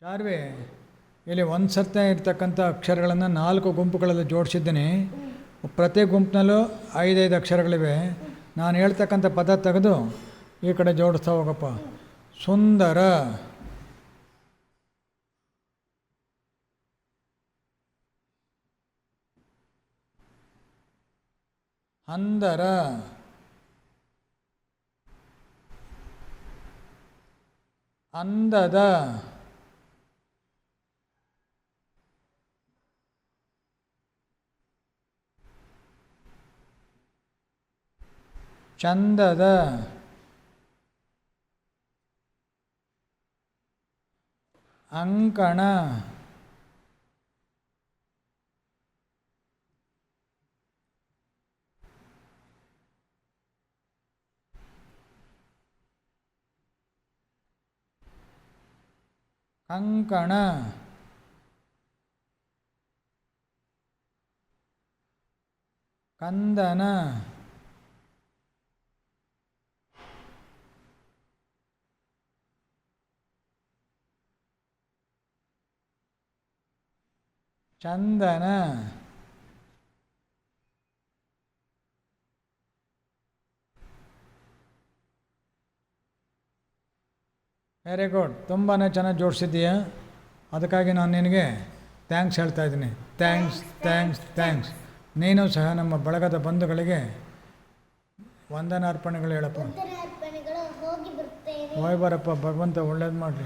ಚಾರ್ವಿ, ಇಲ್ಲಿ ಒಂದು ಸರ್ತೆ ಇರ್ತಕ್ಕಂಥ ಅಕ್ಷರಗಳನ್ನು 4 ಗುಂಪುಗಳಲ್ಲಿ ಜೋಡಿಸಿದ್ದೀನಿ. ಪ್ರತಿ ಗುಂಪಿನಲ್ಲೂ 5 ಅಕ್ಷರಗಳಿವೆ. ನಾನು ಹೇಳ್ತಕ್ಕಂಥ ಪದ ತೆಗೆದು ಈ ಕಡೆ ಜೋಡಿಸ್ತಾ ಹೋಗಪ್ಪ. ಸುಂದರ, ಅಂದರ, ಅಂದದ, ಚಂದದ, ಅಂಕಣ, ಕಂಕಣ, ಕಂದನ, ಚಂದನ, ವೆರಿ ಗುಡ್. ತುಂಬಾ ಚೆನ್ನಾಗಿ ಜೋಡಿಸಿದ್ದೀಯ. ಅದಕ್ಕಾಗಿ ನಾನು ನಿನಗೆ ಥ್ಯಾಂಕ್ಸ್ ಹೇಳ್ತಾ ಇದ್ದೀನಿ. Thanks thanks thanks. ನೀನು ಸಹ ನಮ್ಮ ಬಳಗದ ಬಂಧುಗಳಿಗೆ ವಂದನಾರ್ಪಣೆಗಳು ಹೇಳಪ್ಪ. ಹೋಗಿ ಬರಪ್ಪ. ಭಗವಂತ ಒಳ್ಳೇದು ಮಾಡಲಿ.